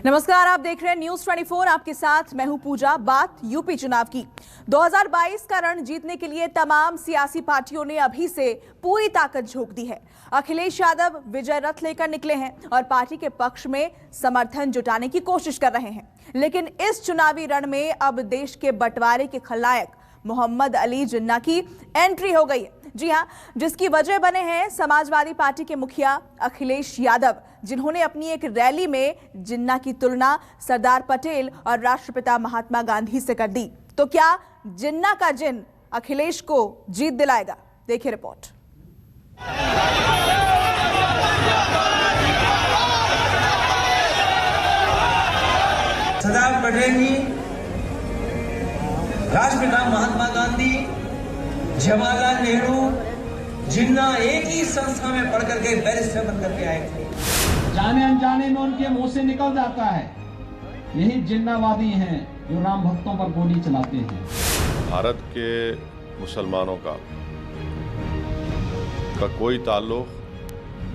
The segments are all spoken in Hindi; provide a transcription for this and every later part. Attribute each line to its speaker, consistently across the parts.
Speaker 1: नमस्कार, आप देख रहे हैं न्यूज 24। आपके साथ मैं हूं पूजा। बात यूपी चुनाव की। 2022 का रण जीतने के लिए तमाम सियासी पार्टियों ने अभी से पूरी ताकत झोंक दी है। अखिलेश यादव विजय रथ लेकर निकले हैं और पार्टी के पक्ष में समर्थन जुटाने की कोशिश कर रहे हैं। लेकिन इस चुनावी रण में अब देश के बंटवारे के खलनायक मोहम्मद अली जिन्ना की एंट्री हो गई है। जी हां, जिसकी वजह बने हैं समाजवादी पार्टी के मुखिया अखिलेश यादव, जिन्होंने अपनी एक रैली में जिन्ना की तुलना सरदार पटेल और राष्ट्रपिता महात्मा गांधी से कर दी। तो क्या जिन्ना का जिन अखिलेश को जीत दिलाएगा? देखिए रिपोर्ट।
Speaker 2: सरदार पटेल जी, राष्ट्रपिता महात्मा गांधी, जवाहरलाल नेहरू, जिन्ना एक ही संस्था में पढ़ करके बैरिस्टर बन करके आए थे।
Speaker 3: जाने अनजाने में उनके मुंह से निकल जाता है, यही जिन्नावादी हैं जो राम भक्तों पर गोली चलाते हैं।
Speaker 4: भारत के मुसलमानों का कोई ताल्लुक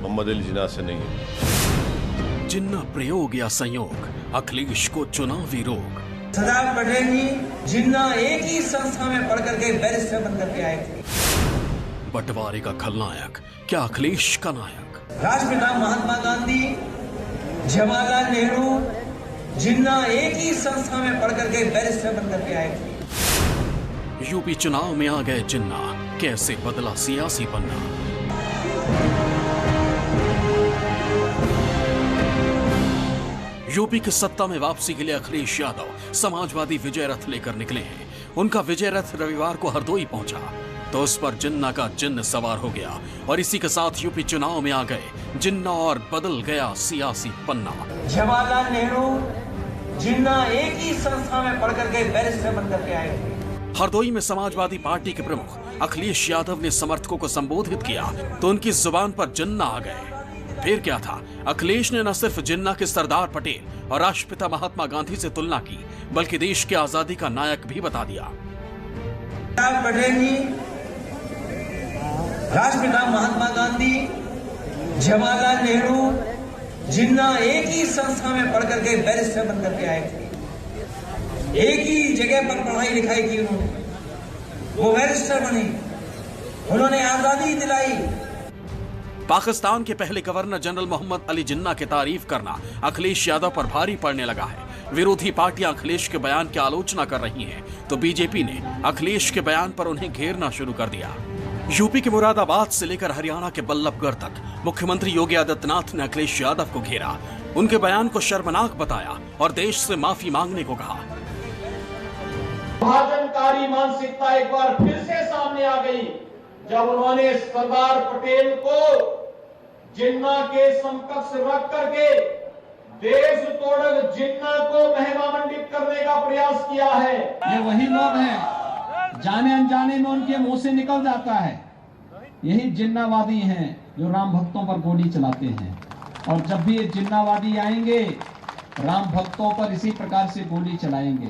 Speaker 4: मोहम्मद अली जिन्ना से नहीं है।
Speaker 5: जिन्ना प्रयोग या संयोग, अखिलेश को चुनावी रोग।
Speaker 2: सरदार पटेल जी, जिन्ना एक ही संस्था में पढ़ करके बैरिस्टर बन करके आए थे।
Speaker 5: बंटवारे का खलनायक क्या अखिलेश का नायक?
Speaker 2: राष्ट्रपिता महात्मा गांधी, जवाहरलाल नेहरू, जिन्ना एक ही संस्था में पढ़ करके बैरिस्टर बन करके आए थे।
Speaker 5: यूपी चुनाव में आ गए जिन्ना, कैसे बदला सियासी पन्ना? यूपी की सत्ता में वापसी के लिए अखिलेश यादव समाजवादी विजय रथ लेकर निकले हैं। उनका विजय रथ रविवार को हरदोई पहुंचा तो उस पर जिन्ना का जिन्न सवार हो गया और इसी के साथ यूपी चुनाव में आ गए जिन्ना और बदल गया सियासी पन्ना।
Speaker 2: जवाहरलाल नेहरू, जिन्ना एक ही संस्था में पढ़ करके बैरिस्टर बन करके आए थे।
Speaker 5: हरदोई में समाजवादी पार्टी के प्रमुख अखिलेश यादव ने समर्थकों को संबोधित किया तो उनकी जुबान पर जिन्ना आ गए। फिर क्या था, अखिलेश ने न सिर्फ जिन्ना के सरदार पटेल और राष्ट्रपिता महात्मा गांधी से तुलना की, बल्कि देश की आजादी का नायक भी बता दिया।
Speaker 2: सरदार पटेल जी, राष्ट्रपिता महात्मा गांधी, जवाहरलाल नेहरू, जिन्ना एक ही संस्था में पढ़ करके बैरिस्टर बन करके आए थे। एक ही जगह पर पढ़ाई लिखाई की उन्होंने, वो बैरिस्टर बने, उन्होंने आजादी दिलाई।
Speaker 5: पाकिस्तान के पहले गवर्नर जनरल मोहम्मद अली जिन्ना की तारीफ करना अखिलेश यादव पर भारी पड़ने लगा है। विरोधी पार्टियां अखिलेश के बयान की आलोचना कर रही हैं, तो बीजेपी ने अखिलेश के बयान पर उन्हें घेरना शुरू कर दिया। यूपी के मुरादाबाद से लेकर हरियाणा के बल्लभगढ़ तक मुख्यमंत्री योगी आदित्यनाथ ने अखिलेश यादव को घेरा, उनके बयान को शर्मनाक बताया और देश से माफी मांगने को कहा।
Speaker 3: विभाजनकारी मानसिकता एक बार फिर से सामने आ गई जब उन्होंने सरदार पटेल को जिन्ना के समकक्ष रख करके देश तोड़क जिन्ना को महिमा मंडित करने का प्रयास किया है। ये वही लोग हैं, जाने अनजाने में उनके मुंह से निकल जाता है, यही जिन्नावादी हैं जो राम भक्तों पर गोली चलाते हैं। और जब भी ये जिन्नावादी आएंगे, राम भक्तों पर इसी प्रकार से गोली चलाएंगे।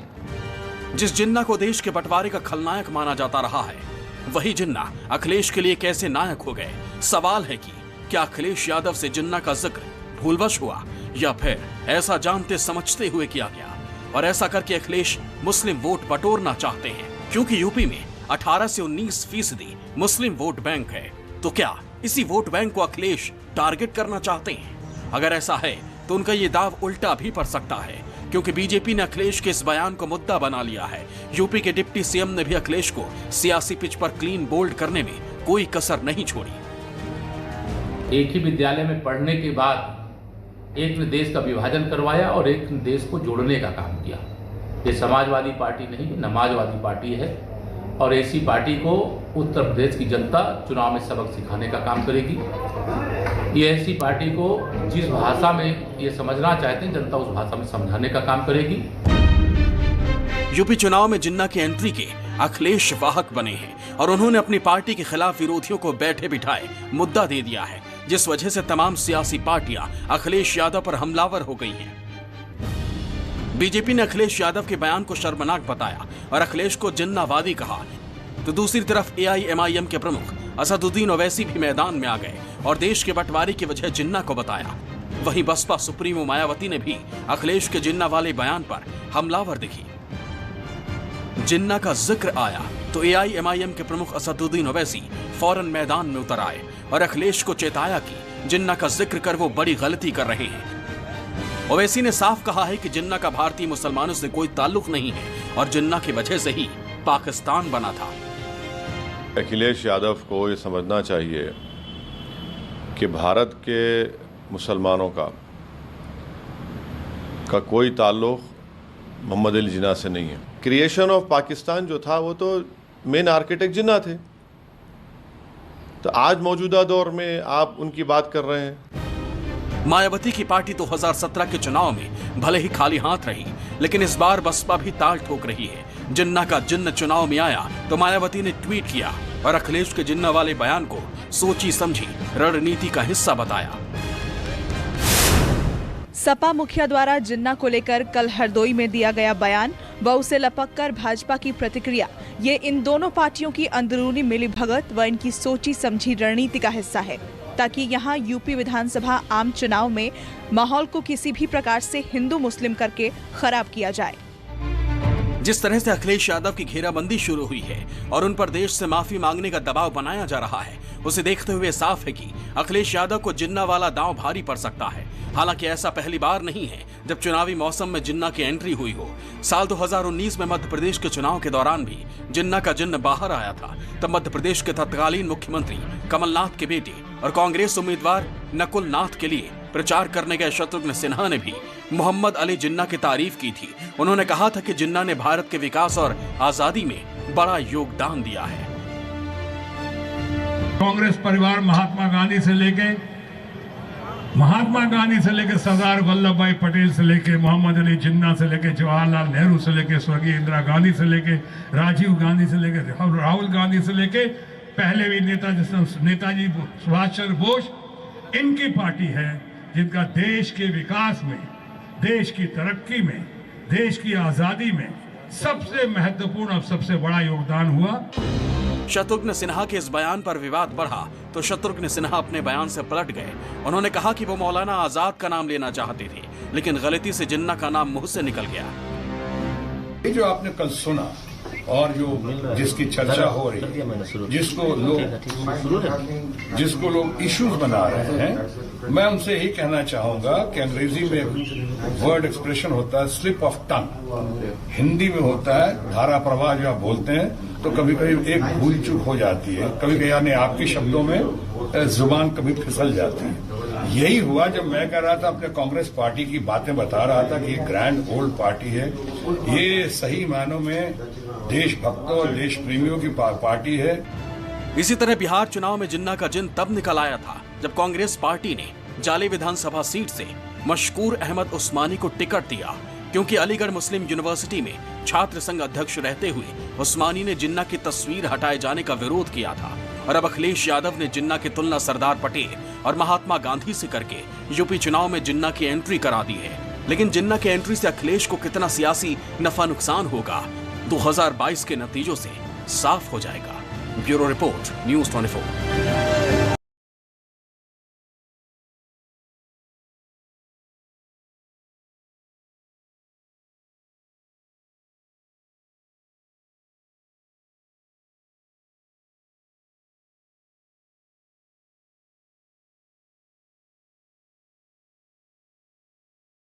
Speaker 5: जिस जिन्ना को देश के बंटवारे का खलनायक माना जाता रहा है, वही जिन्ना अखिलेश के लिए कैसे नायक हो गए? सवाल है कि क्या अखिलेश यादव से जिन्ना का जिक्र भूलवश हुआ या फिर ऐसा जानते समझते हुए किया गया? और ऐसा करके अखिलेश मुस्लिम वोट बटोरना चाहते हैं, क्योंकि यूपी में 18 से 19% मुस्लिम वोट बैंक है। तो क्या इसी वोट बैंक को अखिलेश टारगेट करना चाहते हैं? अगर ऐसा है तो उनका ये दाव उल्टा भी पड़ सकता है, क्योंकि बीजेपी ने अखिलेश के इस बयान को मुद्दा बना लिया है। यूपी के डिप्टी सीएम ने भी अखिलेश को सियासी पिच पर क्लीन बोल्ड करने में कोई कसर नहीं छोड़ी।
Speaker 6: एक ही विद्यालय में पढ़ने के बाद एक ने देश का विभाजन करवाया और एक ने देश को जोड़ने का काम किया। ये समाजवादी पार्टी नहीं, नमाजवादी पार्टी है और ऐसी पार्टी को उत्तर प्रदेश की जनता चुनाव में सबक सिखाने का काम करेगी। ये ऐसी पार्टी को जिस भाषा में ये समझना चाहते हैं, जनता उस भाषा में समझाने का काम करेगी।
Speaker 5: यूपी चुनाव में जिन्ना की एंट्री के अखिलेश वाहक बने हैं और उन्होंने अपनी पार्टी के खिलाफ विरोधियों को बैठे बिठाए मुद्दा दे दिया है, जिस वजह से तमाम सियासी पार्टियां अखिलेश यादव पर हमलावर हो गई हैं। बीजेपी ने अखिलेश यादव के बयान को शर्मनाक बताया और अखिलेश को जिन्नावादी कहा, तो दूसरी तरफ एआईएमआईएम के प्रमुख असदुद्दीन ओवैसी भी मैदान में आ गए और देश के बंटवारे की वजह जिन्ना को बताया। वहीं बसपा सुप्रीमो मायावती ने भी अखिलेश के जिन्ना वाले बयान पर हमलावर दिखी। जिन्ना का जिक्र आया तो AIMIM के प्रमुख असदुद्दीन ओवैसी फौरन मैदान में उतर आए और अखिलेश को चेताया कि जिन्ना का जिक्र कर वो बड़ी गलती कर रहे हैं। ओवैसी ने साफ कहा है कि जिन्ना का भारतीय मुसलमानों से कोई ताल्लुक नहीं है और जिन्ना की वजह से ही पाकिस्तान बना था।
Speaker 4: अखिलेश यादव को ये समझना चाहिए कि भारत के मुसलमानों का कोई ताल्लुक मोहम्मद अली जिन्ना से नहीं है। क्रिएशन ऑफ पाकिस्तान जो था वो तो मेन आर्किटेक्ट जिन्ना थे, तो आज मौजूदा दौर में आप उनकी बात कर रहे हैं।
Speaker 5: मायावती की पार्टी 2017 के चुनाव में भले ही खाली हाथ रही, लेकिन इस बार बसपा भी ताल ठोक रही है। जिन्ना का जिन्न चुनाव में आया तो मायावती ने ट्वीट किया और अखिलेश के जिन्ना वाले बयान को सोची समझी रणनीति का हिस्सा बताया।
Speaker 1: सपा मुखिया द्वारा जिन्ना को लेकर कल हरदोई में दिया गया बयान व उसे लपककर भाजपा की प्रतिक्रिया, ये इन दोनों पार्टियों की अंदरूनी मिलीभगत व इनकी सोची समझी रणनीति का हिस्सा है, ताकि यहां यूपी विधानसभा आम चुनाव में माहौल को किसी भी प्रकार से हिंदू मुस्लिम करके खराब किया जाए।
Speaker 5: जिस तरह से अखिलेश यादव की घेराबंदी शुरू हुई है और उन पर देश से माफी मांगने का दबाव बनाया जा रहा है, उसे देखते हुए साफ है कि अखिलेश यादव को जिन्ना वाला दांव भारी पड़ सकता है। हालांकि ऐसा पहली बार नहीं है जब चुनावी मौसम में जिन्ना की एंट्री हुई हो। साल 2019 में मध्य प्रदेश के चुनाव के दौरान भी जिन्ना का जिन्न बाहर आया था। तब मध्य प्रदेश के तत्कालीन मुख्यमंत्री कमलनाथ के बेटे और कांग्रेस उम्मीदवार नकुल नाथ के लिए प्रचार करने गए शत्रुघ्न सिन्हा ने भी मोहम्मद अली जिन्ना की तारीफ की थी। उन्होंने कहा था कि जिन्ना ने भारत के विकास और आजादी में बड़ा योगदान दिया है।
Speaker 7: कांग्रेस परिवार महात्मा गांधी से लेकर सरदार वल्लभ भाई पटेल से लेकर मोहम्मद अली जिन्ना से लेकर जवाहरलाल नेहरू से लेकर स्वर्गीय इंदिरा गांधी से लेकर राजीव गांधी से लेकर राहुल गांधी से लेकर पहले भी नेताजी सुभाष चंद्र बोस, इनकी पार्टी है जिनका देश के विकास में, देश की तरक्की में, देश की आजादी में सबसे महत्वपूर्ण और सबसे बड़ा योगदान हुआ।
Speaker 5: शत्रुघ्न सिन्हा के इस बयान पर विवाद बढ़ा तो शत्रुघ्न सिन्हा अपने बयान से पलट गए। उन्होंने कहा कि वो मौलाना आजाद का नाम लेना चाहते थे, लेकिन गलती से जिन्ना का नाम मुंह से निकल गया।
Speaker 8: ये जो आपने कल सुना और जो जिसकी चर्चा हो रही है, जिसको लोग इश्यूज बना रहे हैं, मैं उनसे यही कहना चाहूंगा कि अंग्रेजी में वर्ड एक्सप्रेशन होता है स्लिप ऑफ टंग, हिंदी में होता है धारा प्रवाह। जो आप बोलते हैं तो कभी कभी एक भूल चूक हो जाती है, कभी कभी यानी आपके शब्दों में जुबान कभी फिसल जाती है। यही हुआ जब मैं कह रहा था, अपने कांग्रेस पार्टी की बातें बता रहा था कि ये ग्रैंड ओल्ड पार्टी है, ये सही मायनों में देशभक्तों और देश प्रेमियों की पार्टी है।
Speaker 5: इसी तरह बिहार चुनाव में जिन्ना का जिन्न तब निकल आया था जब कांग्रेस पार्टी ने जाले विधानसभा सीट से मशकूर अहमद उस्मानी को टिकट दिया, क्योंकि अलीगढ़ मुस्लिम यूनिवर्सिटी में छात्र संघ अध्यक्ष रहते हुए उस्मानी ने जिन्ना की तस्वीर हटाए जाने का विरोध किया था। और अब अखिलेश यादव ने जिन्ना की तुलना सरदार पटेल और महात्मा गांधी से करके यूपी चुनाव में जिन्ना की एंट्री करा दी है। लेकिन जिन्ना की एंट्री से अखिलेश को कितना सियासी नफा नुकसान होगा, 2022 के नतीजों से साफ हो जाएगा। Bureau report, news 24।